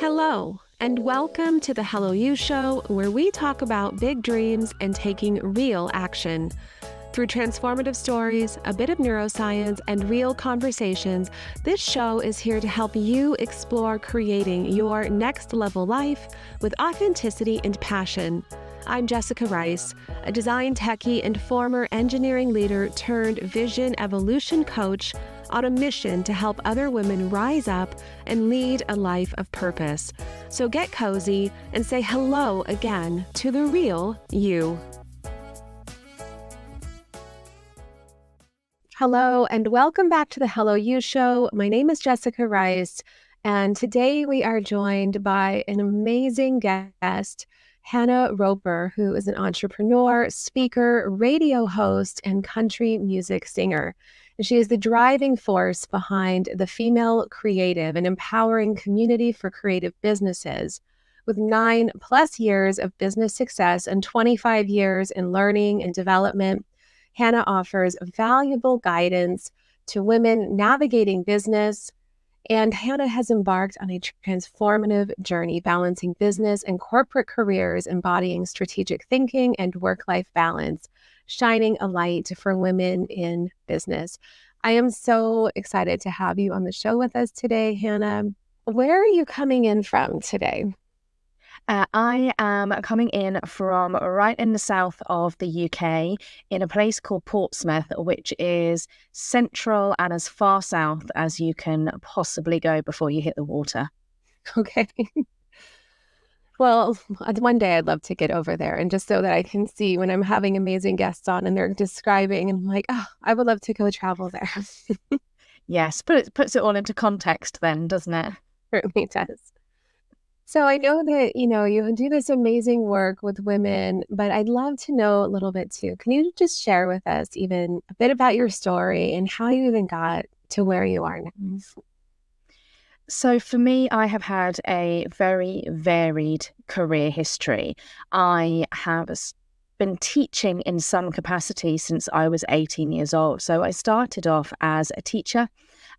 Hello, and welcome to the Hello You Show, where we talk about big dreams and taking real action. Through transformative stories, a bit of neuroscience, and real conversations, this show is here to help you explore creating your next level life with authenticity and passion. I'm Jessica Rice, a design techie and former engineering leader turned vision evolution coach on a mission to help other women rise up and lead a life of purpose. So get cozy and say hello again to the real you. Hello, and welcome back to the Hello You Show. My name is Jessica Rice, and today we are joined by an amazing guest, Hannah Roper, who is an entrepreneur, speaker, radio host, and country music singer. She is the driving force behind the Female Creative, an empowering community for creative businesses. With 9+ years of business success and 25 years in learning and development, Hannah offers valuable guidance to women navigating business, and Hannah has embarked on a transformative journey balancing business and corporate careers, embodying strategic thinking and work-life balance, shining a light for women in business. I am so excited to have you on the show with us today, Hannah. Where are you coming in from today? I am coming in from right in the south of the UK in a place called Portsmouth, which is central and as far south as you can possibly go before you hit the water. Okay. Well, one day I'd love to get over there, and just so that I can see when I'm having amazing guests on and they're describing, and I'm like, oh, I would love to go travel there. Yes, puts it all into context then, doesn't it? Certainly does. So I know that, you do this amazing work with women, but I'd love to know a little bit too. Can you just share with us even a bit about your story and how you even got to where you are now? So for me, I have had a very varied career history. I have been teaching in some capacity since I was 18 years old. So I started off as a teacher.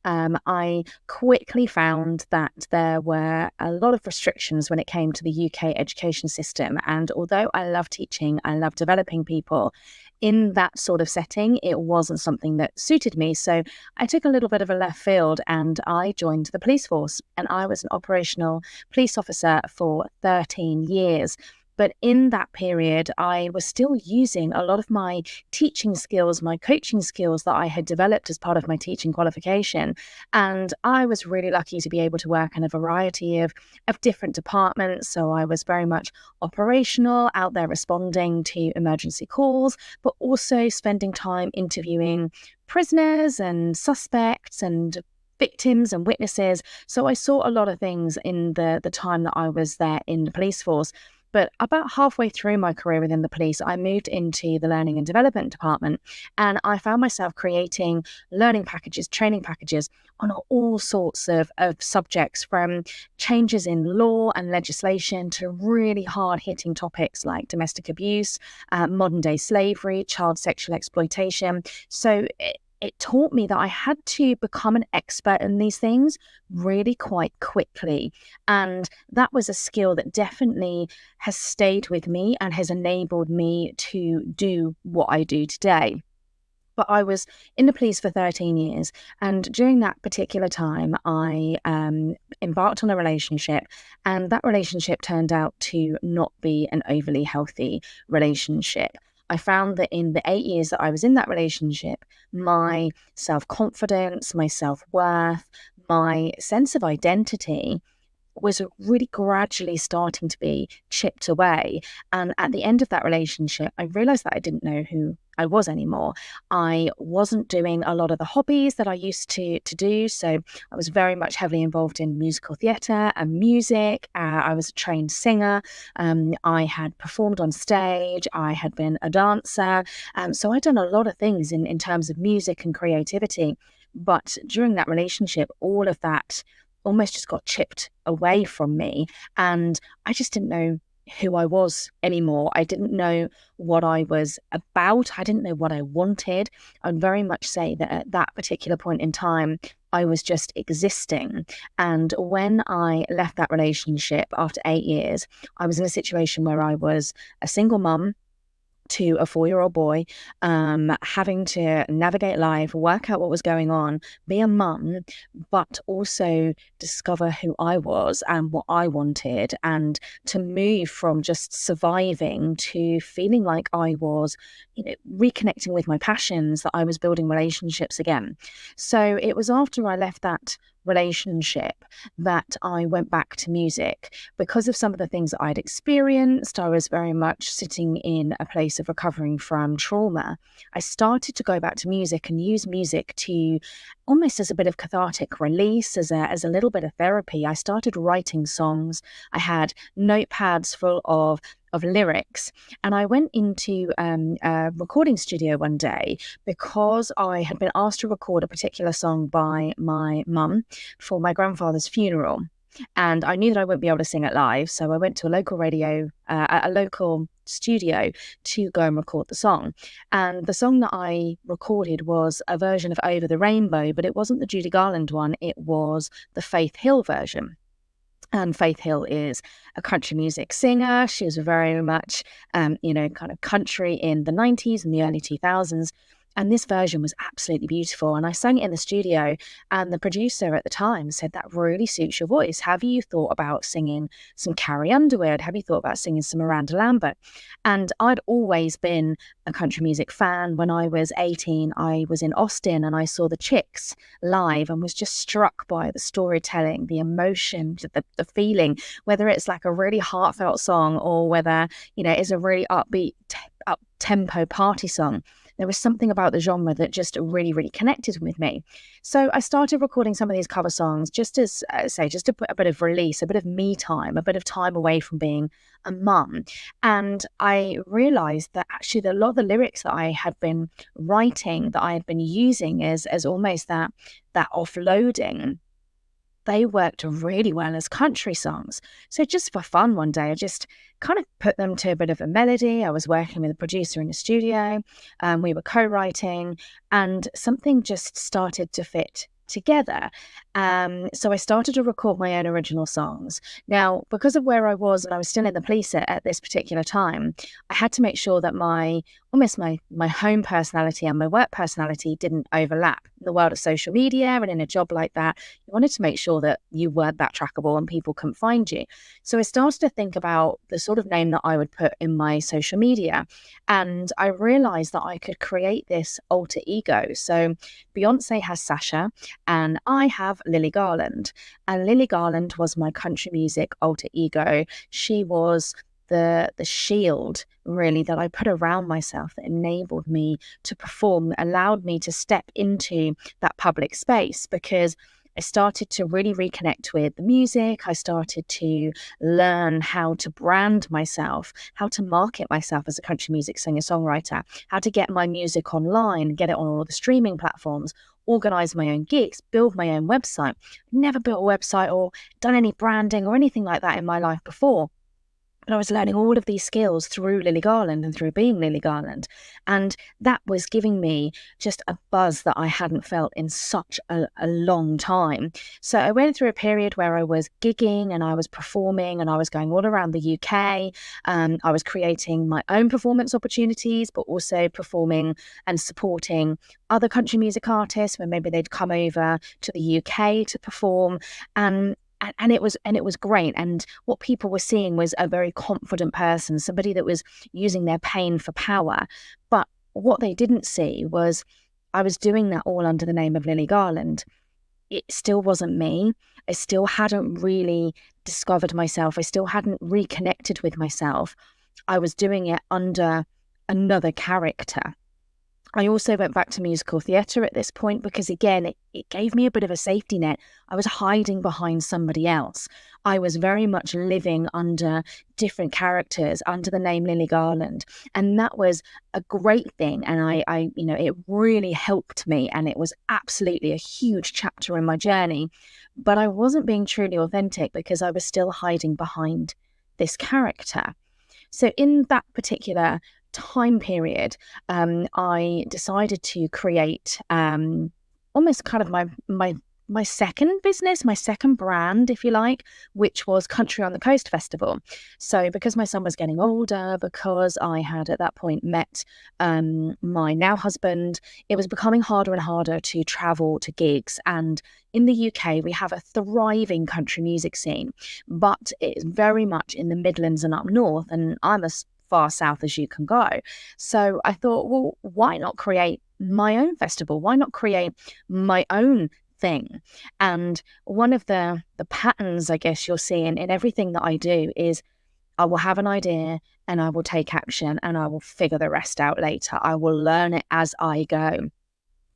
I quickly found that there were a lot of restrictions when it came to the UK education system. And although I love teaching, I love developing people, in that sort of setting, it wasn't something that suited me. So I took a little bit of a left field and I joined the police force. And I was an operational police officer for 13 years. But in that period, I was still using a lot of my teaching skills, my coaching skills that I had developed as part of my teaching qualification. And I was really lucky to be able to work in a variety of different departments. So I was very much operational, out there responding to emergency calls, but also spending time interviewing prisoners and suspects and victims and witnesses. So I saw a lot of things in the time that I was there in the police force. But about halfway through my career within the police, I moved into the learning and development department, and I found myself creating learning packages, training packages on all sorts of subjects, from changes in law and legislation to really hard-hitting topics like domestic abuse, modern-day slavery, child sexual exploitation. So it taught me that I had to become an expert in these things really quite quickly. And that was a skill that definitely has stayed with me and has enabled me to do what I do today. But I was in the police for 13 years. And during that particular time, I embarked on a relationship. And that relationship turned out to not be an overly healthy relationship. I found that in the 8 years that I was in that relationship, my self-confidence, my self-worth, my sense of identity was really gradually starting to be chipped away. And at the end of that relationship, I realized that I didn't know who I was anymore. I wasn't doing a lot of the hobbies that I used to do. So I was very much heavily involved in musical theatre and music. I was a trained singer. I had performed on stage. I had been a dancer. So I'd done a lot of things in terms of music and creativity. But during that relationship, all of that almost just got chipped away from me. And I just didn't know who I was anymore. I didn't know what I was about. I didn't know what I wanted. I'd very much say that at that particular point in time, I was just existing. And when I left that relationship after 8 years, I was in a situation where I was a single mum to a 4-year-old boy, having to navigate life, work out what was going on, be a mum, but also discover who I was and what I wanted, and to move from just surviving to feeling like I was, reconnecting with my passions, that I was building relationships again. So it was after I left that relationship that I went back to music. Because of some of the things that I'd experienced, I was very much sitting in a place of recovering from trauma. I started to go back to music and use music to almost as a bit of cathartic release, as a little bit of therapy. I started writing songs. I had notepads full of lyrics. And I went into a recording studio one day because I had been asked to record a particular song by my mum for my grandfather's funeral. And I knew that I wouldn't be able to sing it live. So I went to a local a local studio to go and record the song. And the song that I recorded was a version of Over the Rainbow, but it wasn't the Judy Garland one. It was the Faith Hill version. And Faith Hill is a country music singer. She was very much, kind of country in the 90s and the early 2000s. And this version was absolutely beautiful. And I sang it in the studio, and the producer at the time said, "That really suits your voice. Have you thought about singing some Carrie Underwood? Have you thought about singing some Miranda Lambert?" And I'd always been a country music fan. When I was 18, I was in Austin and I saw the Chicks live and was just struck by the storytelling, the emotion, the feeling, whether it's like a really heartfelt song or whether, it's a really upbeat, up-tempo party song. There was something about the genre that just really, really connected with me. So I started recording some of these cover songs just as, just to put a bit of release, a bit of me time, a bit of time away from being a mum. And I realized that actually a lot of the lyrics that I had been writing, that I had been using as almost that offloading, they worked really well as country songs. So just for fun one day, I just kind of put them to a bit of a melody. I was working with a producer in the studio. We were co-writing, and something just started to fit together. So I started to record my own original songs. Now, because of where I was, and I was still in the police at this particular time, I had to make sure that my home personality and my work personality didn't overlap. In the world of social media and in a job like that, you wanted to make sure that you weren't that trackable and people couldn't find you. So I started to think about the sort of name that I would put in my social media. And I realized that I could create this alter ego. So Beyonce has Sasha and I have Lily Garland. And Lily Garland was my country music alter ego. She was the shield, really, that I put around myself that enabled me to perform, allowed me to step into that public space, because I started to really reconnect with the music. I started to learn how to brand myself, how to market myself as a country music singer-songwriter, how to get my music online, get it on all the streaming platforms, organize my own gigs, build my own website. Never built a website or done any branding or anything like that in my life before. But I was learning all of these skills through Lily Garland and through being Lily Garland. And that was giving me just a buzz that I hadn't felt in such a long time. So I went through a period where I was gigging and I was performing and I was going all around the UK. I was creating my own performance opportunities, but also performing and supporting other country music artists when maybe they'd come over to the UK to perform. And it was great. And what people were seeing was a very confident person, somebody that was using their pain for power. But what they didn't see was I was doing that all under the name of Lily Garland. It still wasn't me. I still hadn't really discovered myself. I still hadn't reconnected with myself. I was doing it under another character. I also went back to musical theatre at this point because, again, it gave me a bit of a safety net. I was hiding behind somebody else. I was very much living under different characters, under the name Lily Garland. And that was a great thing. And it really helped me. And it was absolutely a huge chapter in my journey. But I wasn't being truly authentic because I was still hiding behind this character. So in that particular time period, I decided to create almost kind of my my second business, my second brand, if you like, which was Country on the Coast Festival. So because my son was getting older, because I had at that point met my now husband, it was becoming harder and harder to travel to gigs. And in the UK, we have a thriving country music scene, but it's very much in the Midlands and up north, and I'm as far south as you can go. So I thought, well, why not create my own festival? Why not create my own thing? And one of the patterns, I guess, you'll see in everything that I do is I will have an idea and I will take action and I will figure the rest out later. I will learn it as I go.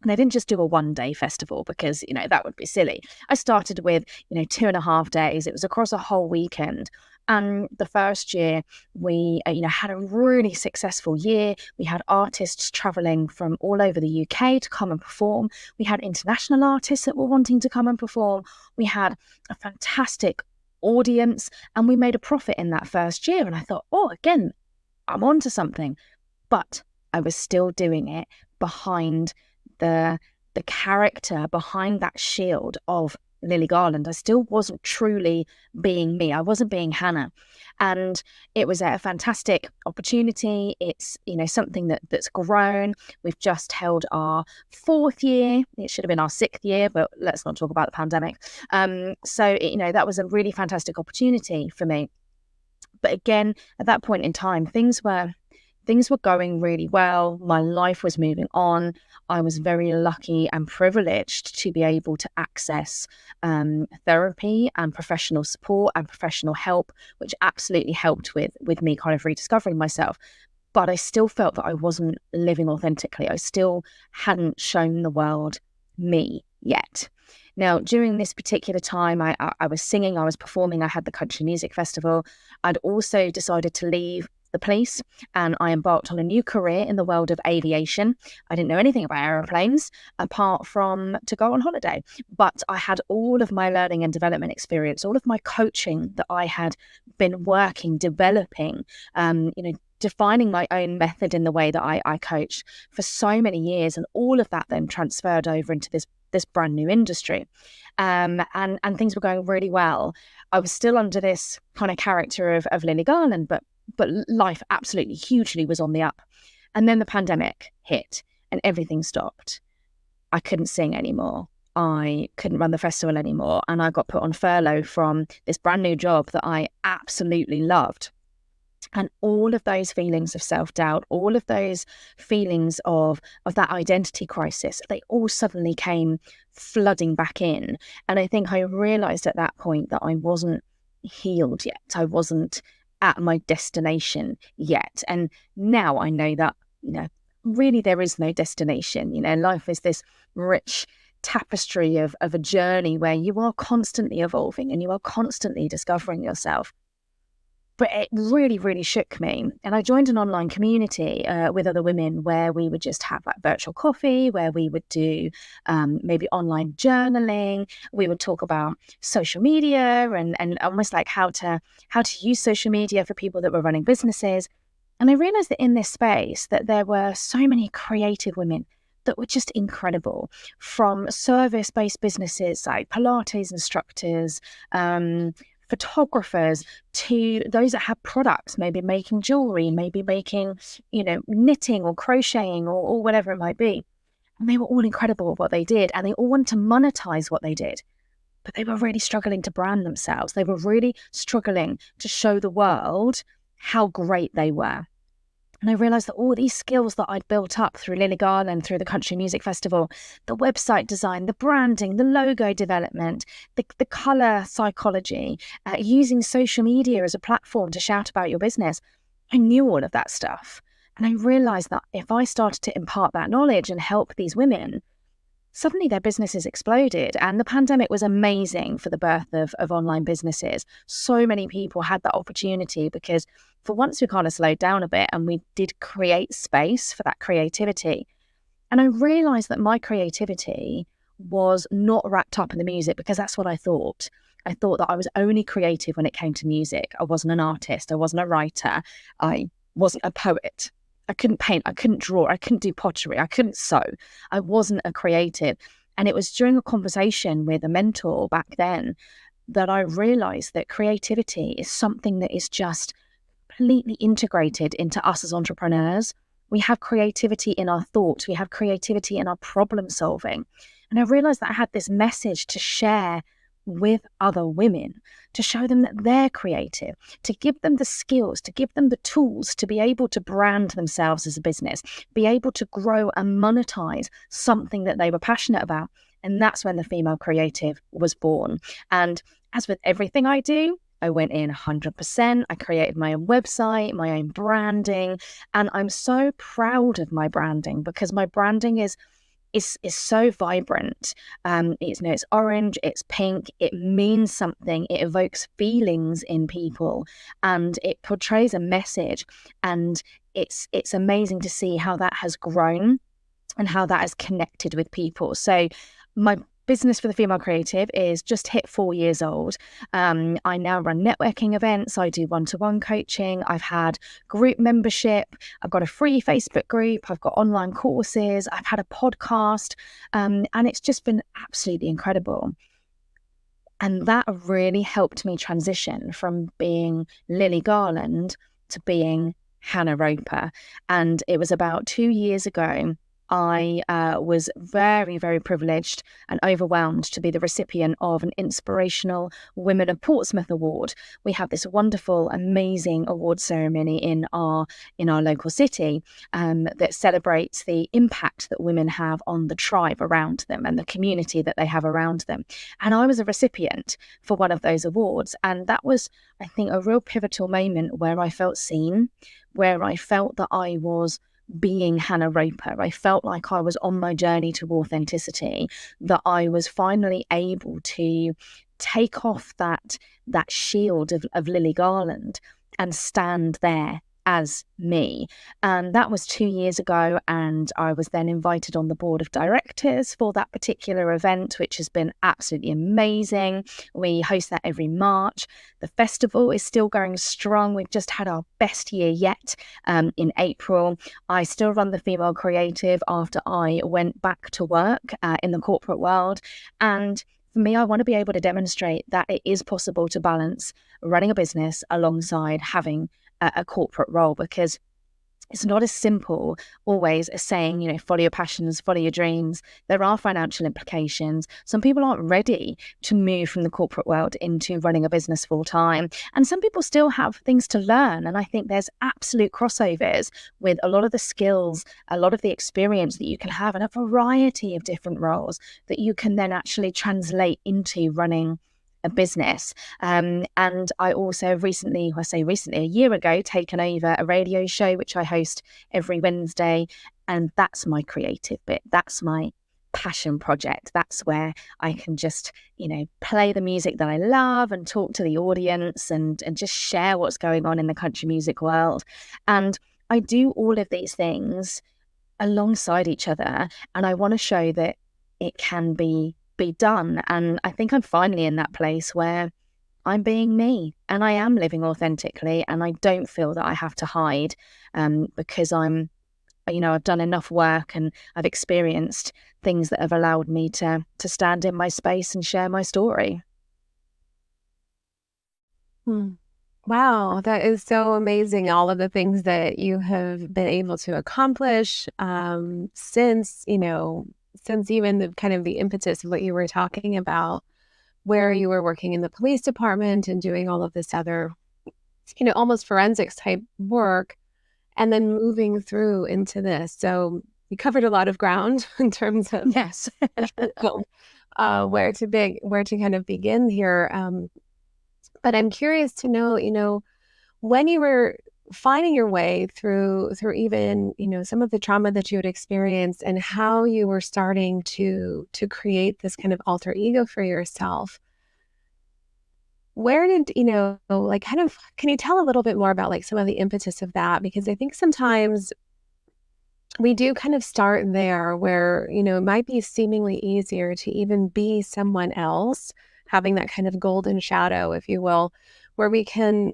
And I didn't just do a 1-day festival because, that would be silly. I started with, 2.5 days. It was across a whole weekend. And the first year we, had a really successful year. We had artists traveling from all over the UK to come and perform. We had international artists that were wanting to come and perform. We had a fantastic audience and we made a profit in that first year. And I thought, again, I'm onto something. But I was still doing it behind the character, behind that shield of Lily Garland. I still wasn't truly being me. I wasn't being Hannah. And it was a fantastic opportunity. It's, something that's grown. We've just held our 4th year. It should have been our 6th year, but let's not talk about the pandemic. That was a really fantastic opportunity for me. But again, at that point in time, things were going really well. My life was moving on. I was very lucky and privileged to be able to access therapy and professional support and professional help, which absolutely helped with me kind of rediscovering myself. But I still felt that I wasn't living authentically. I still hadn't shown the world me yet. Now, during this particular time, I was singing, I was performing, I had the country music festival. I'd also decided to leave the police and I embarked on a new career in the world of aviation. I didn't know anything about aeroplanes apart from to go on holiday, but I had all of my learning and development experience, all of my coaching that I had been developing, defining my own method in the way that I coach for so many years. And all of that then transferred over into this brand new industry. And things were going really well. I was still under this kind of character of Lily Garland, but life absolutely hugely was on the up. And then the pandemic hit and everything stopped. I couldn't sing anymore. I couldn't run the festival anymore. And I got put on furlough from this brand new job that I absolutely loved. And all of those feelings of self-doubt, all of those feelings of that identity crisis, they all suddenly came flooding back in. And I think I realized at that point that I wasn't healed yet. I wasn't at my destination yet. And now I know that, really there is no destination. Life is this rich tapestry of a journey where you are constantly evolving and you are constantly discovering yourself. But it really, really shook me. And I joined an online community with other women where we would just have like virtual coffee, where we would do maybe online journaling. We would talk about social media and almost like how to use social media for people that were running businesses. And I realized that in this space that there were so many creative women that were just incredible, from service-based businesses like Pilates instructors, photographers, to those that have products, maybe making jewelry, maybe making, knitting or crocheting or whatever it might be. And they were all incredible at what they did. And they all wanted to monetize what they did. But they were really struggling to brand themselves. They were really struggling to show the world how great they were. And I realized that all these skills that I'd built up through Lily Garland, through the Country Music Festival, the website design, the branding, the logo development, the color psychology, using social media as a platform to shout about your business, I knew all of that stuff. And I realized that if I started to impart that knowledge and help these women, suddenly their businesses exploded. And the pandemic was amazing for the birth of online businesses. So many people had that opportunity because for once we kind of slowed down a bit and we did create space for that creativity. And I realized that my creativity was not wrapped up in the music because that's what I thought. I thought that I was only creative when it came to music. I wasn't an artist. I wasn't a writer. I wasn't a poet. I couldn't paint. I couldn't draw. I couldn't do pottery. I couldn't sew. I wasn't a creative. And it was during a conversation with a mentor back then that I realized that creativity is something that is just completely integrated into us as entrepreneurs. We have creativity in our thoughts, we have creativity in our problem solving. And I realized that I had this message to share with other women, to show them that they're creative, to give them the skills, to give them the tools to be able to brand themselves as a business, be able to grow and monetize something that they were passionate about. And that's when the Female Creative was born. And as with everything I do, I went in 100%. I created my own website, my own branding, and I'm so proud of my branding because my branding is so vibrant. It's orange, it's pink, it means something, it evokes feelings in people, and it portrays a message. And it's amazing to see how that has grown and how that has connected with people. So my business for the Female Creative is just hit 4 years old. I now run networking events. I do one-to-one coaching. I've had group membership. I've got a free Facebook group. I've got online courses. I've had a podcast. And it's just been absolutely incredible. And that really helped me transition from being Lily Garland to being Hannah Roper. And it was about 2 years ago. I was very, very privileged and overwhelmed to be the recipient of an Inspirational Women of Portsmouth Award. We have this wonderful, amazing award ceremony in our local city that celebrates the impact that women have on the tribe around them and the community that they have around them. And I was a recipient for one of those awards. And that was, I think, a real pivotal moment where I felt seen, where I felt that I was being Hannah Roper. I felt like I was on my journey to authenticity, that I was finally able to take off that shield of Lily Garland and stand there as me. And that was 2 years ago. And I was then invited on the board of directors for that particular event, which has been absolutely amazing. We host that every March. The festival is still going strong. We've just had our best year yet in April. I still run the Female Creative after I went back to work in the corporate world. And for me, I want to be able to demonstrate that it is possible to balance running a business alongside having a corporate role, because it's not as simple always as saying, follow your passions, follow your dreams. There are financial implications. Some people aren't ready to move from the corporate world into running a business full time. And some people still have things to learn. And I think there's absolute crossovers with a lot of the skills, a lot of the experience that you can have in a variety of different roles that you can then actually translate into running a business. And I also recently, a year ago, taken over a radio show, which I host every Wednesday. And that's my creative bit. That's my passion project. That's where I can just, play the music that I love and talk to the audience and just share what's going on in the country music world. And I do all of these things alongside each other. And I want to show that it can be done. And I think I'm finally in that place where I'm being me and I am living authentically, and I don't feel that I have to hide because I've done enough work and I've experienced things that have allowed me to stand in my space and share my story. Wow, that is so amazing. All of the things that you have been able to accomplish since even the kind of the impetus of what you were talking about, where you were working in the police department and doing all of this other, almost forensics type work, and then moving through into this. So you covered a lot of ground in terms of yes, where to kind of begin here. But I'm curious to know, when you were finding your way through even, some of the trauma that you had experienced and how you were starting to create this kind of alter ego for yourself. Where did, can you tell a little bit more about like some of the impetus of that? Because I think sometimes we do kind of start there where, it might be seemingly easier to even be someone else, having that kind of golden shadow, if you will, where we can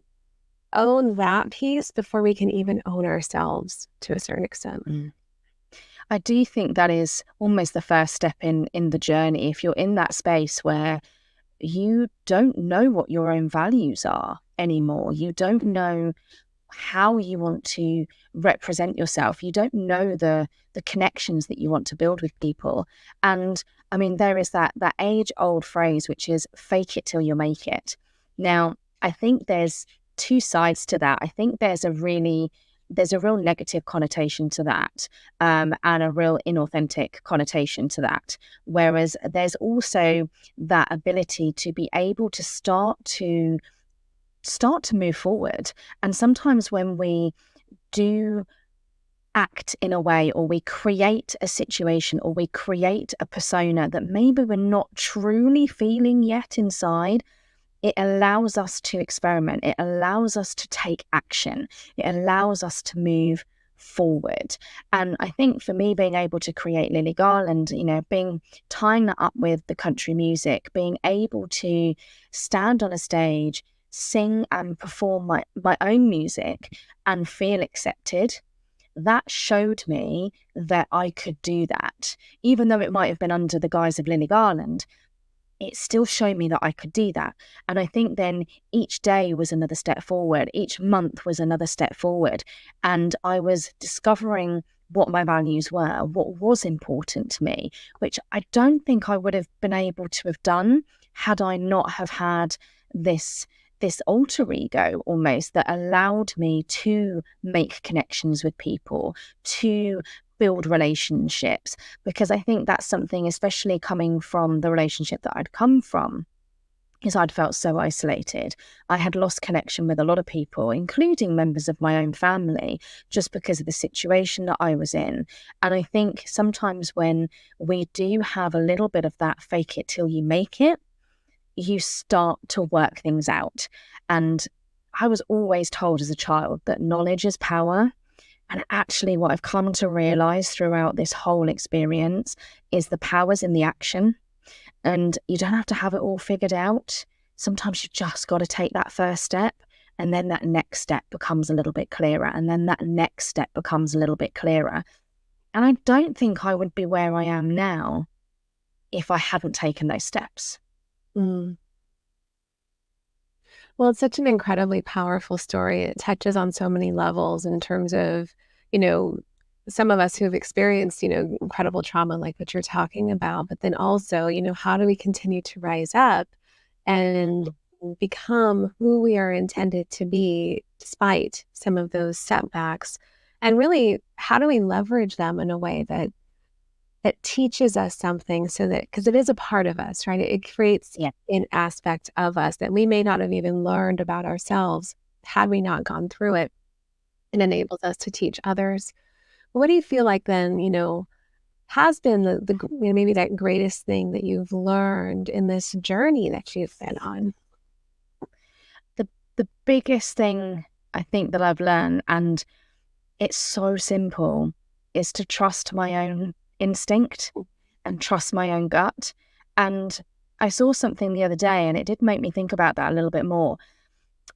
own that piece before we can even own ourselves to a certain extent. I do think that is almost the first step in the journey. If you're in that space where you don't know what your own values are anymore, you don't know how you want to represent yourself, you don't know the connections that you want to build with people. And I mean, there is that age old phrase, which is fake it till you make it. Now, I think there's two sides to that. I think there's a real negative connotation to that, and a real inauthentic connotation to that. Whereas there's also that ability to be able to start to move forward. And sometimes when we do act in a way, or we create a situation, or we create a persona that maybe we're not truly feeling yet inside, it allows us to experiment. It allows us to take action. It allows us to move forward. And I think for me, being able to create Lily Garland, tying that up with the country music, being able to stand on a stage, sing and perform my own music and feel accepted, that showed me that I could do that. Even though it might have been under the guise of Lily Garland, it still showed me that I could do that. And I think then each day was another step forward. Each month was another step forward. And I was discovering what my values were, what was important to me, which I don't think I would have been able to have done had I not have had this alter ego almost that allowed me to make connections with people, to build relationships. Because I think that's something, especially coming from the relationship that I'd come from, is I'd felt so isolated. I had lost connection with a lot of people, including members of my own family, just because of the situation that I was in. And I think sometimes when we do have a little bit of that fake it till you make it, you start to work things out. And I was always told as a child that knowledge is power. And actually what I've come to realize throughout this whole experience is the power's in the action. And you don't have to have it all figured out. Sometimes you just got to take that first step, and then that next step becomes a little bit clearer, and then that next step becomes a little bit clearer. And I don't think I would be where I am now if I hadn't taken those steps. Mm. Well, it's such an incredibly powerful story. It touches on so many levels in terms of, some of us who've experienced, incredible trauma like what you're talking about, but then also, how do we continue to rise up and become who we are intended to be despite some of those setbacks? And really, how do we leverage them in a way that teaches us something, so that, because it is a part of us, right? It creates an aspect of us that we may not have even learned about ourselves had we not gone through it. It enables us to teach others. What do you feel like then, has been the maybe that greatest thing that you've learned in this journey that you've been on? The biggest thing I think that I've learned, and it's so simple, is to trust my own instinct and trust my own gut. And I saw something the other day, and it did make me think about that a little bit more,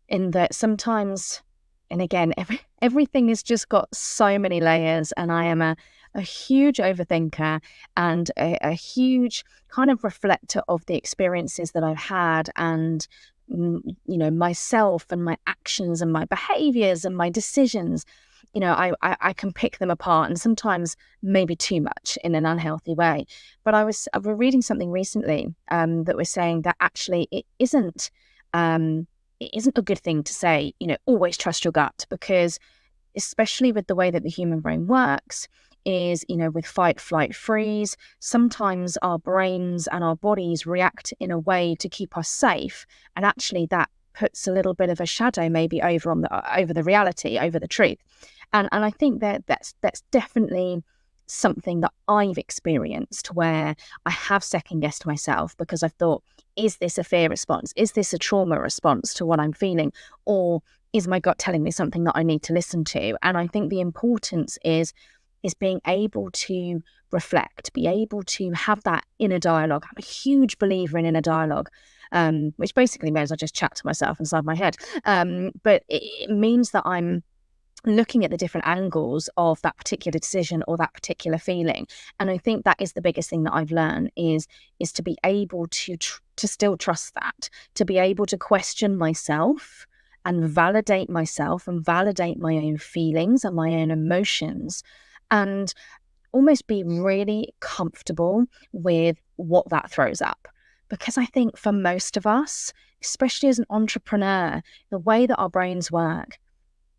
in that sometimes, and again, everything has just got so many layers, and I am a huge overthinker and a huge kind of reflector of the experiences that I've had, and myself and my actions and my behaviors and my decisions. I can pick them apart, and sometimes maybe too much in an unhealthy way. But I was reading something recently that was saying that actually it isn't a good thing to say, always trust your gut, because especially with the way that the human brain works is, with fight, flight, freeze, sometimes our brains and our bodies react in a way to keep us safe. And actually that puts a little bit of a shadow maybe over the reality, over the truth. And I think that's definitely something that I've experienced, where I have second guessed myself because I've thought, is this a fear response? Is this a trauma response to what I'm feeling? Or is my gut telling me something that I need to listen to? And I think the importance is being able to reflect, be able to have that inner dialogue. I'm a huge believer in inner dialogue, which basically means I just chat to myself inside my head. But it means that I'm looking at the different angles of that particular decision or that particular feeling. And I think that is the biggest thing that I've learned is to be able to still trust that, to be able to question myself and validate myself and validate my own feelings and my own emotions, and almost be really comfortable with what that throws up. Because I think for most of us, especially as an entrepreneur, the way that our brains work,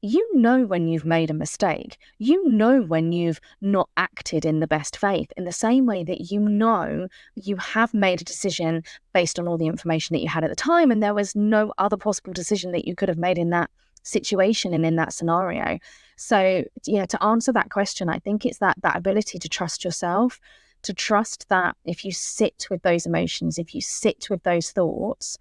you know when you've made a mistake. You know when you've not acted in the best faith, in the same way that you know you have made a decision based on all the information that you had at the time, and there was no other possible decision that you could have made in that situation and in that scenario. So yeah, to answer that question, I think it's that ability to trust yourself, to trust that if you sit with those emotions, if you sit with those thoughts,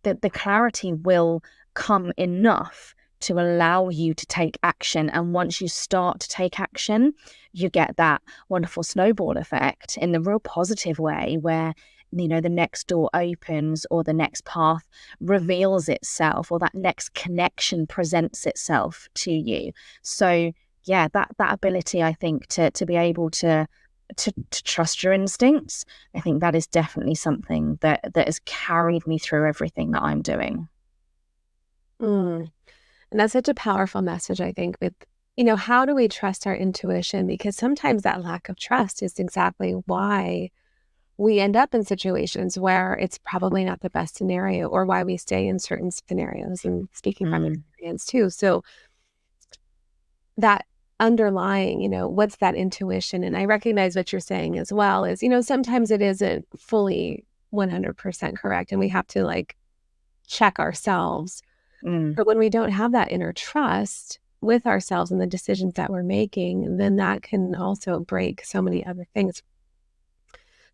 that the clarity will come enough to allow you to take action. And once you start to take action, you get that wonderful snowball effect in the real positive way where, you know, the next door opens or the next path reveals itself or that next connection presents itself to you. So yeah, that ability, I think, to be able to trust your instincts, I think that is definitely something that has carried me through everything that I'm doing. Mm. And that's such a powerful message, I think, with, how do we trust our intuition? Because sometimes that lack of trust is exactly why we end up in situations where it's probably not the best scenario, or why we stay in certain scenarios, and speaking from experience too. So that underlying, what's that intuition? And I recognize what you're saying as well is, sometimes it isn't fully 100% correct and we have to like check ourselves. But when we don't have that inner trust with ourselves and the decisions that we're making, then that can also break so many other things.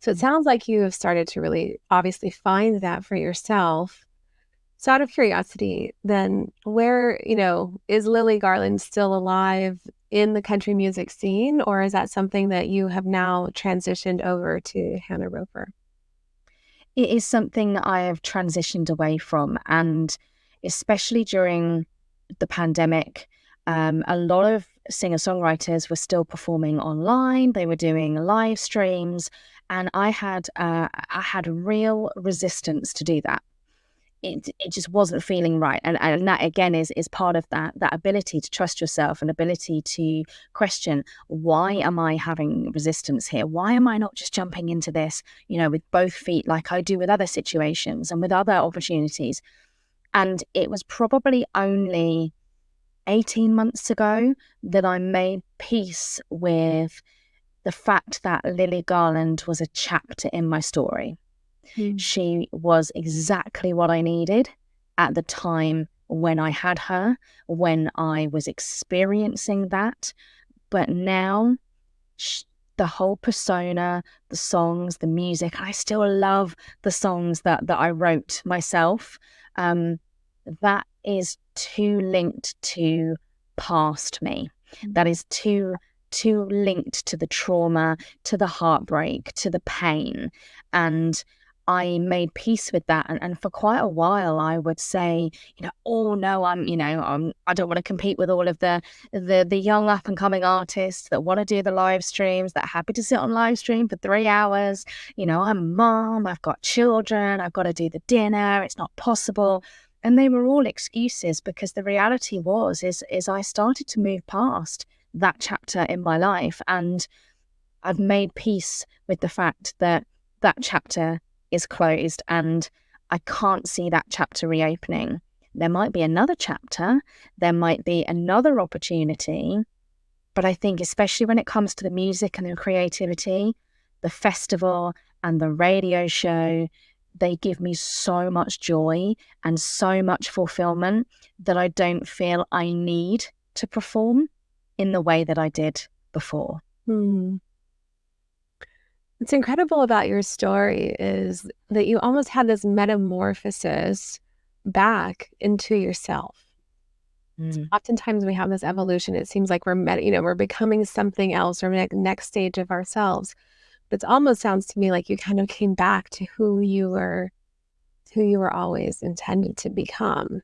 So it sounds like you have started to really obviously find that for yourself. So out of curiosity, then where, is Lily Garland still alive in the country music scene, or is that something that you have now transitioned over to Hannah Roper? It is something that I have transitioned away from, and especially during the pandemic, a lot of singer-songwriters were still performing online. They were doing live streams, and I had real resistance to do that. It just wasn't feeling right, and that again is part of that ability to trust yourself and ability to question, why am I having resistance here? Why am I not just jumping into this, with both feet like I do with other situations and with other opportunities? And it was probably only 18 months ago that I made peace with the fact that Lily Garland was a chapter in my story. She was exactly what I needed at the time when I had her, when I was experiencing that. But now, the whole persona, the songs, the music, I still love the songs that I wrote myself. That is too linked to past me. That is too linked to the trauma, to the heartbreak, to the pain. And I made peace with that. And for quite a while, I would say, oh no, I don't want to compete with all of the young up and coming artists that want to do the live streams, that are happy to sit on live stream for 3 hours. I'm a mom, I've got children, I've got to do the dinner, it's not possible. And they were all excuses, because the reality is I started to move past that chapter in my life, and I've made peace with the fact that that chapter is closed and I can't see that chapter reopening. There might be another chapter, there might be another opportunity, but I think especially when it comes to the music and the creativity, the festival and the radio show, they give me so much joy and so much fulfillment that I don't feel I need to perform in the way that I did before. What's incredible about your story is that you almost had this metamorphosis back into yourself. Oftentimes we have this evolution. It seems like we're becoming something else, or next stage of ourselves. But it almost sounds to me like you kind of came back to who you were always intended to become.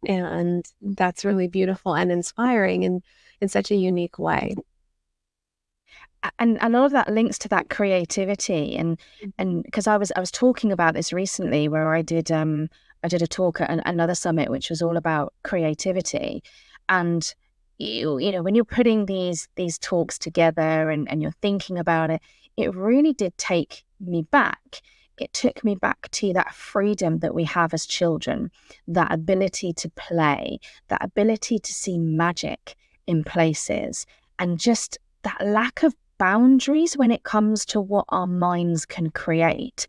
And that's really beautiful and inspiring in such a unique way. And a lot of that links to that creativity, and because I was talking about this recently, where I did a talk at another summit which was all about creativity. And you know, when you're putting these talks together, and you're thinking about it, it really did take me back. It took me back to that freedom that we have as children, that ability to play, that ability to see magic in places, and just that lack of boundaries when it comes to what our minds can create.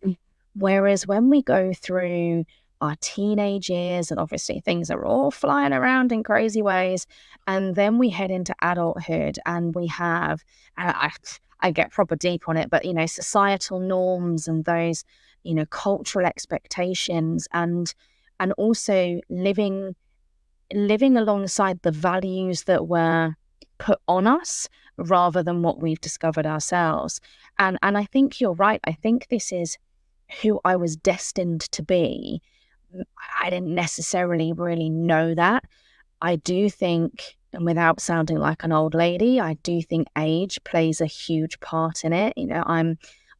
Whereas when we go through our teenage years, and obviously things are all flying around in crazy ways, and then we head into adulthood, and we have, I get proper deep on it, but, you know, societal norms and those, you know, cultural expectations, and also living alongside the values that were put on us rather than what we've discovered ourselves. And I think you're right. I think this is who I was destined to be. I didn't necessarily really know that. I do think, and without sounding like an old lady, I do think age plays a huge part in it. You know,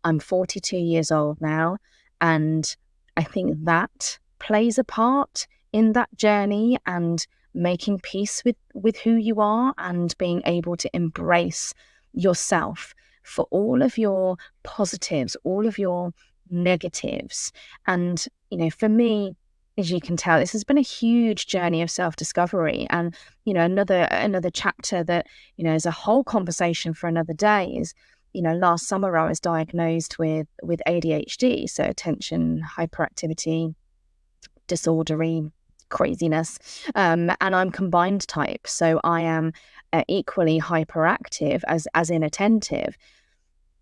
I'm 42 years old now, and I think that plays a part in that journey, and making peace with who you are, and being able to embrace yourself for all of your positives, all of your negatives. And, you know, for me, as you can tell, this has been a huge journey of self-discovery. And, you know, another chapter that, you know, is a whole conversation for another day is, you know, last summer I was diagnosed with ADHD, so attention hyperactivity disordery craziness, and I'm combined type, so I am equally hyperactive as inattentive.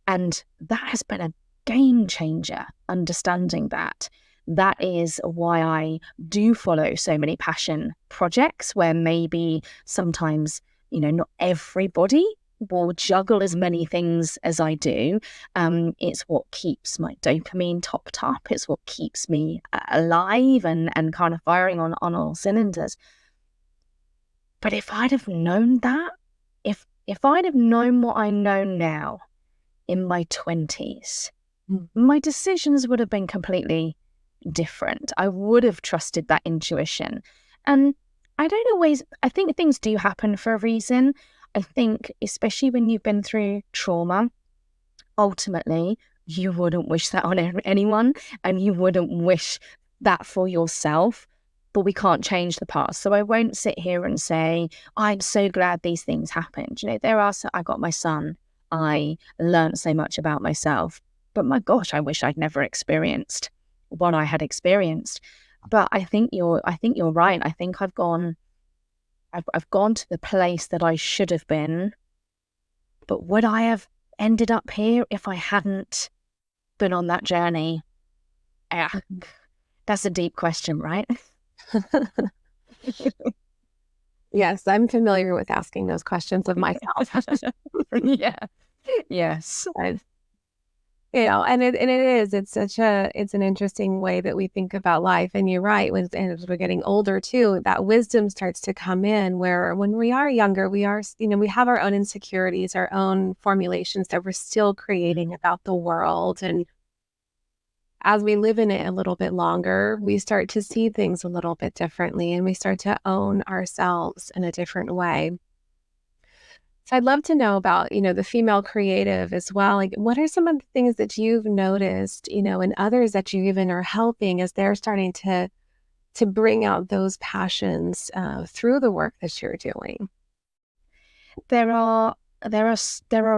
And that has been a game changer, understanding that. That is why I do follow so many passion projects, where maybe sometimes, you know, not everybody will juggle as many things as I do. It's what keeps my dopamine topped up. It's what keeps me alive and kind of firing on all cylinders. But if I'd have known that, if I'd have known what I know now in my 20s, my decisions would have been completely different. I would have trusted that intuition. And I think things do happen for a reason. I think, especially when you've been through trauma, ultimately, you wouldn't wish that on anyone, and you wouldn't wish that for yourself. But we can't change the past. So I won't sit here and say, I'm so glad these things happened. You know, I got my son. I learned so much about myself. But my gosh, I wish I'd never experienced what I had experienced. But I think you're right. I think I've gone to the place that I should have been. But would I have ended up here if I hadn't been on that journey? Yeah, that's a deep question, right? Yes, I'm familiar with asking those questions of myself. Yeah. Yes. You know, and it is, it's an interesting way that we think about life. And you're right, and as we're getting older too, that wisdom starts to come in, where when we are younger, we are, you know, we have our own insecurities, our own formulations that we're still creating about the world. And as we live in it a little bit longer, we start to see things a little bit differently, and we start to own ourselves in a different way. So I'd love to know about, you know, the female creative as well. Like, what are some of the things that you've noticed, you know, and others that you even are helping as they're starting to bring out those passions through the work that you're doing? There are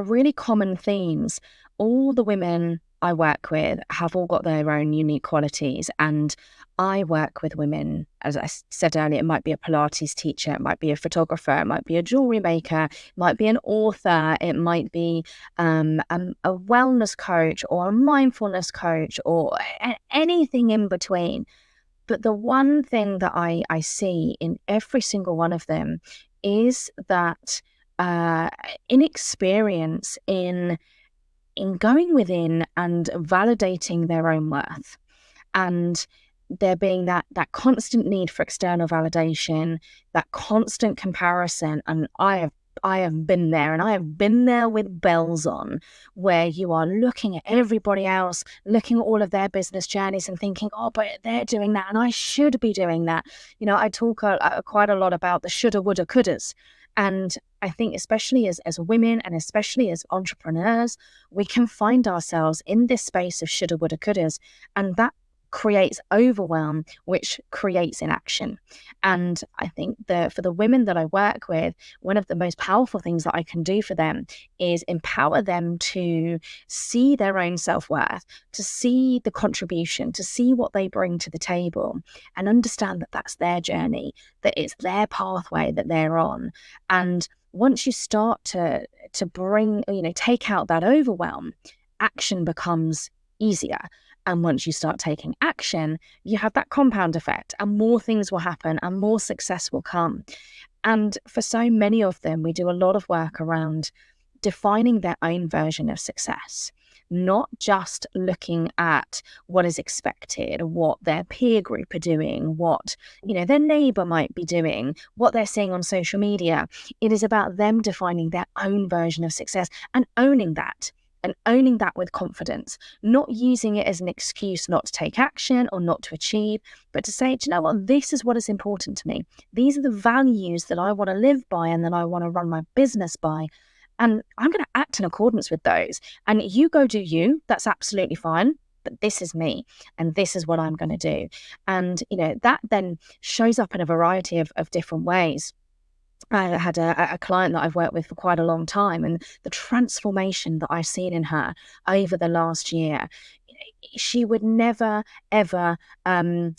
really common themes. All the women I work with have all got their own unique qualities, and I work with women, as I said earlier, it might be a Pilates teacher, it might be a photographer, it might be a jewelry maker, it might be an author, it might be a wellness coach or a mindfulness coach, or anything in between. But the one thing that I see in every single one of them is that inexperience in going within and validating their own worth. And there being that constant need for external validation, that constant comparison. And I have been there, and I have been there with bells on, where you are looking at everybody else, looking at all of their business journeys and thinking, oh, but they're doing that and I should be doing that. You know, I talk quite a lot about the shoulda, woulda, couldas. And I think especially as women and especially as entrepreneurs, we can find ourselves in this space of shoulda, woulda, couldas. And that creates overwhelm, which creates inaction. And I think that for the women that I work with, one of the most powerful things that I can do for them is empower them to see their own self-worth, to see the contribution, to see what they bring to the table, and understand that that's their journey, that it's their pathway that they're on. And once you start to bring, take out that overwhelm, action becomes easier. And once you start taking action, you have that compound effect, and more things will happen and more success will come. And for so many of them, we do a lot of work around defining their own version of success, not just looking at what is expected, what their peer group are doing, what, their neighbor might be doing, what they're seeing on social media. It is about them defining their own version of success and owning that. And owning that with confidence, not using it as an excuse not to take action or not to achieve, but to say, do you know what, this is what is important to me. These are the values that I want to live by and that I want to run my business by. And I'm going to act in accordance with those. And you go do you, that's absolutely fine. But this is me and this is what I'm going to do. And, that then shows up in a variety of different ways. I had a client that I've worked with for quite a long time, and the transformation that I've seen in her over the last year, she would never, ever kind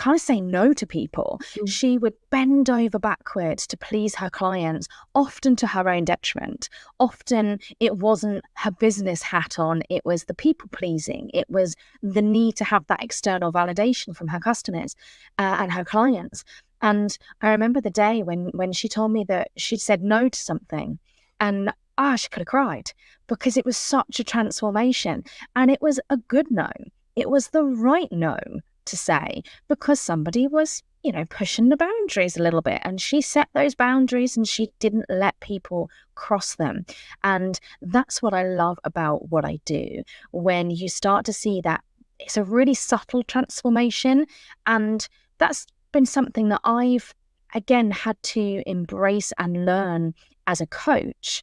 of say no to people. She would bend over backwards to please her clients, often to her own detriment. Often it wasn't her business hat on, it was the people pleasing. It was the need to have that external validation from her customers and her clients. And I remember the day when she told me that she'd said no to something, and she could have cried, because it was such a transformation. And it was a good no. It was the right no to say, because somebody was, pushing the boundaries a little bit. And she set those boundaries and she didn't let people cross them. And that's what I love about what I do. When you start to see that it's a really subtle transformation, and that's been something that I've again had to embrace and learn as a coach,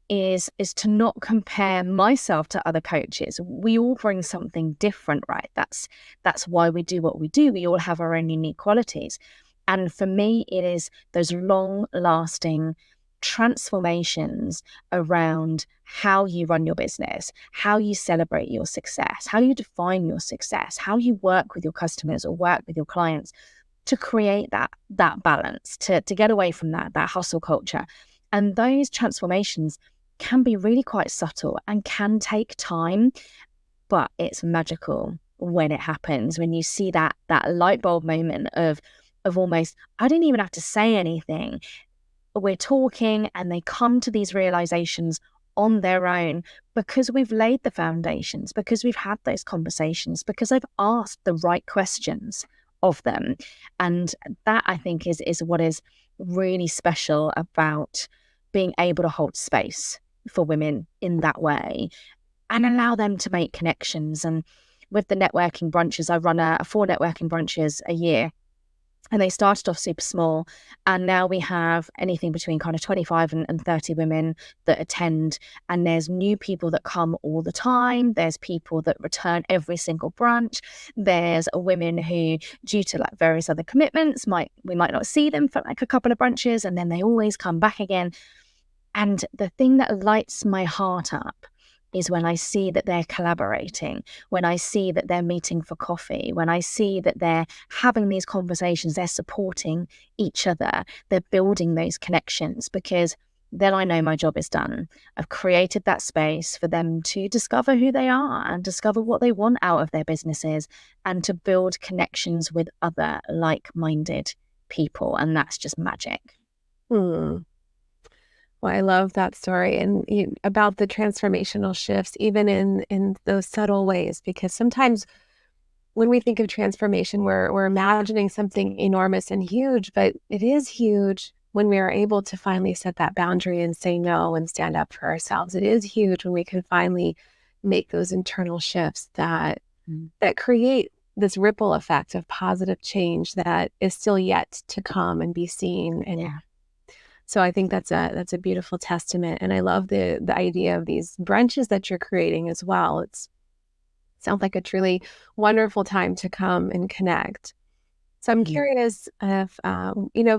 is to not compare myself to other coaches. We all bring something different, right? That's why we do what we do. We all have our own unique qualities. And for me, it is those long-lasting transformations around how you run your business, how you celebrate your success, how you define your success, how you work with your customers or work with your clients, to create that balance, to get away from that hustle culture. And those transformations can be really quite subtle and can take time, but it's magical when it happens, when you see that light bulb moment of almost, I didn't even have to say anything. We're talking and they come to these realizations on their own, because we've laid the foundations, because we've had those conversations, because I've asked the right questions of them. And that, I think, is what is really special about being able to hold space for women in that way and allow them to make connections. And with the networking brunches, I run 4 networking brunches a year. And they started off super small, and now we have anything between kind of 25 and 30 women that attend. And there's new people that come all the time. There's people that return every single brunch. There's women who, due to like various other commitments, we might not see them for like a couple of brunches, and then they always come back again. And the thing that lights my heart up is when I see that they're collaborating, when I see that they're meeting for coffee, when I see that they're having these conversations, they're supporting each other, they're building those connections, because then I know my job is done. I've created that space for them to discover who they are and discover what they want out of their businesses, and to build connections with other like-minded people. And that's just magic. Well, I love that story, and about the transformational shifts, even in those subtle ways, because sometimes when we think of transformation, we're imagining something enormous and huge, but it is huge when we are able to finally set that boundary and say no and stand up for ourselves. It is huge when we can finally make those internal shifts that create this ripple effect of positive change that is still yet to come and be seen. And so I think that's a beautiful testament. And I love the idea of these brunches that you're creating as well. Sounds like a truly wonderful time to come and connect. So I'm curious if,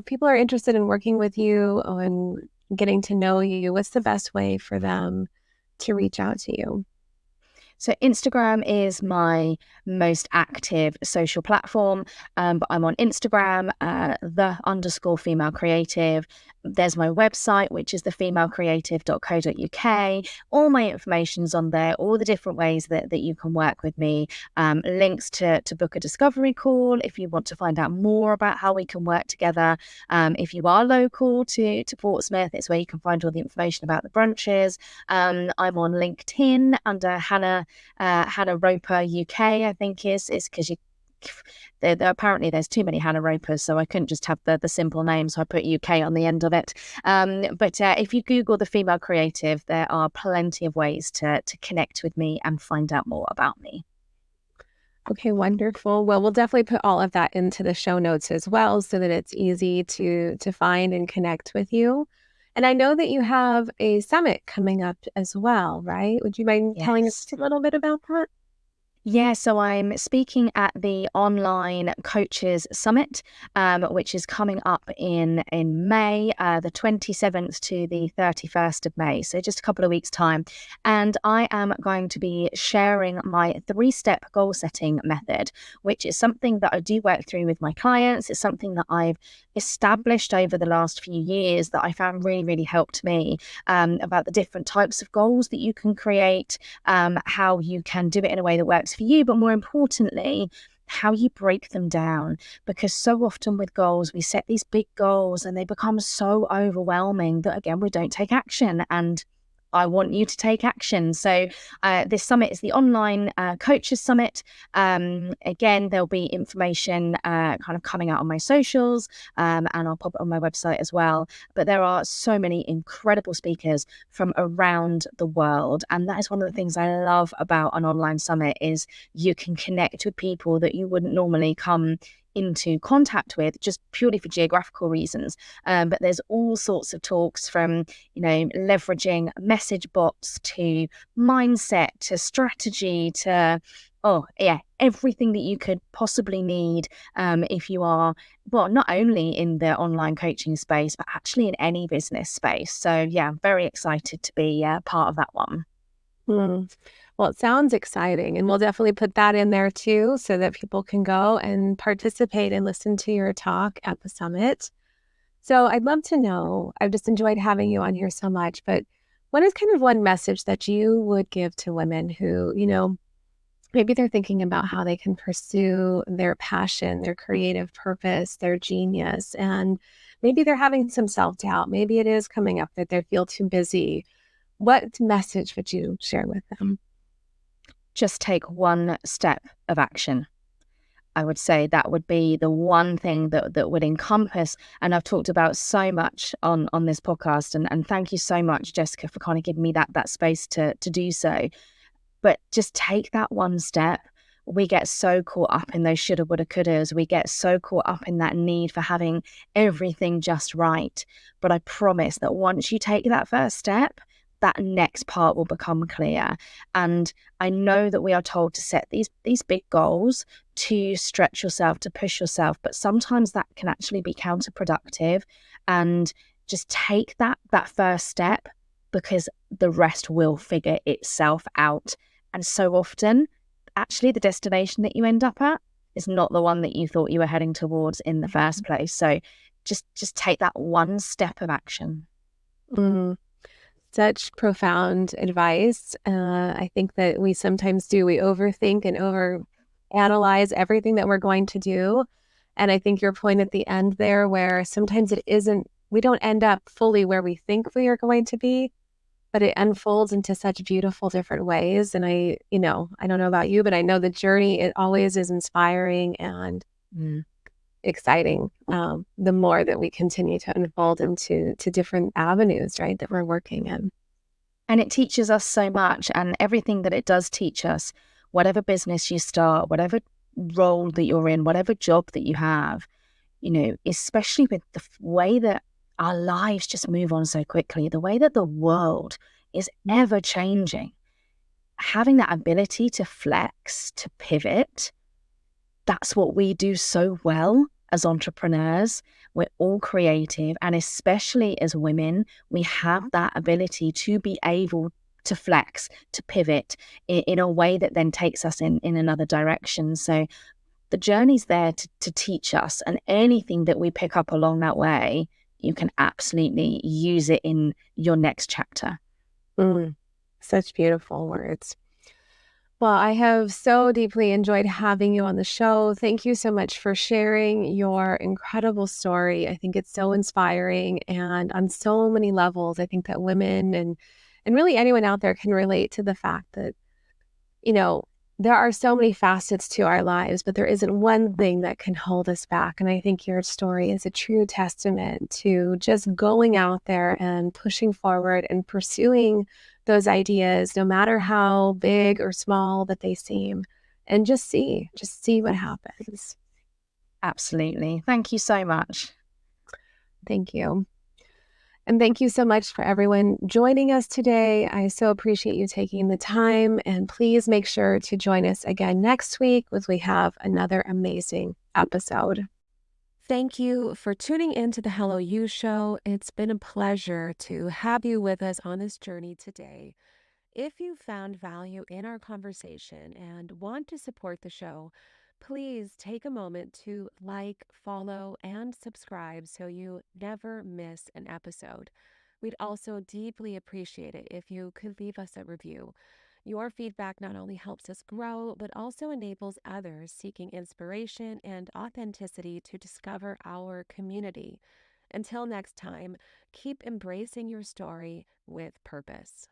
people are interested in working with you and getting to know you, what's the best way for them to reach out to you? So Instagram is my most active social platform, but I'm on Instagram, the_female creative. There's my website, which is thefemalecreative.co.uk. All my information's on there, all the different ways that you can work with me. Links to book a discovery call if you want to find out more about how we can work together. If you are local to Portsmouth, it's where you can find all the information about the brunches. I'm on LinkedIn under Hannah Roper UK, I think is because apparently there's too many Hannah Ropers, so I couldn't just have the simple name, so I put UK on the end of it. But if you Google the female creative, there are plenty of ways to connect with me and find out more about me. Okay, wonderful. Well, we'll definitely put all of that into the show notes as well so that it's easy to find and connect with you. And I know that you have a summit coming up as well, right? Would you mind telling us a little bit about that? Yeah, so I'm speaking at the Online Coaches Summit, which is coming up in May, the 27th to the 31st of May, so just a couple of weeks' time. And I am going to be sharing my 3-step goal setting method, which is something that I do work through with my clients. It's something that I've established over the last few years that I found really, really helped me, about the different types of goals that you can create, how you can do it in a way that works for you, but more importantly, how you break them down. Because so often with goals, we set these big goals and they become so overwhelming that, again, we don't take action. And I want you to take action. So this summit is the Online Coaches Summit. Again, there'll be information kind of coming out on my socials, and I'll pop it on my website as well. But there are so many incredible speakers from around the world. And that is one of the things I love about an online summit is you can connect with people that you wouldn't normally come into contact with just purely for geographical reasons. But there's all sorts of talks from, leveraging message bots to mindset to strategy to, everything that you could possibly need if you are, well, not only in the online coaching space, but actually in any business space. So yeah, I'm very excited to be part of that one. Well, it sounds exciting, and we'll definitely put that in there too so that people can go and participate and listen to your talk at the summit. So I'd love to know, I've just enjoyed having you on here so much, but what is kind of one message that you would give to women who, maybe they're thinking about how they can pursue their passion, their creative purpose, their genius, and maybe they're having some self-doubt. Maybe it is coming up that they feel too busy. What message would you share with them? Just take one step of action. I would say that would be the one thing that would encompass, and I've talked about so much on this podcast, and thank you so much, Jessica, for kind of giving me that space to do so. But just take that one step. We get so caught up in those shoulda, woulda, couldas. We get so caught up in that need for having everything just right. But I promise that once you take that first step, that next part will become clear. And I know that we are told to set these big goals to stretch yourself, to push yourself, but sometimes that can actually be counterproductive. And just take that first step, because the rest will figure itself out. And so often, actually, the destination that you end up at is not the one that you thought you were heading towards in the first place. So just take that one step of action. Such profound advice. I think that we sometimes do. We overthink and overanalyze everything that we're going to do. And I think your point at the end there, where sometimes it isn't, we don't end up fully where we think we are going to be. but it unfolds into such beautiful different ways. And I don't know about you, but I know the journey, it always is inspiring and exciting. The more that we continue to unfold into different avenues, right, that we're working in. And it teaches us so much, and everything that it does teach us, whatever business you start, whatever role that you're in, whatever job that you have, especially with the way that our lives just move on so quickly, the way that the world is ever changing, having that ability to flex, to pivot, that's what we do so well as entrepreneurs. We're all creative, and especially as women, we have that ability to be able to flex, to pivot in a way that then takes us in another direction. So the journey's there to teach us, and anything that we pick up along that way, you can absolutely use it in your next chapter. Such beautiful words. Well, I have so deeply enjoyed having you on the show. Thank you so much for sharing your incredible story. I think it's so inspiring, and on so many levels, I think that women and really anyone out there can relate to the fact that, there are so many facets to our lives, but there isn't one thing that can hold us back. And I think your story is a true testament to just going out there and pushing forward and pursuing those ideas, no matter how big or small that they seem, and just see what happens. Absolutely. Thank you so much. Thank you. And thank you so much for everyone joining us today. I so appreciate you taking the time. And please make sure to join us again next week as we have another amazing episode. Thank you for tuning into the Hello You Show. It's been a pleasure to have you with us on this journey today. If you found value in our conversation and want to support the show, please take a moment to like, follow, and subscribe so you never miss an episode. We'd also deeply appreciate it if you could leave us a review. Your feedback not only helps us grow, but also enables others seeking inspiration and authenticity to discover our community. Until next time, keep embracing your story with purpose.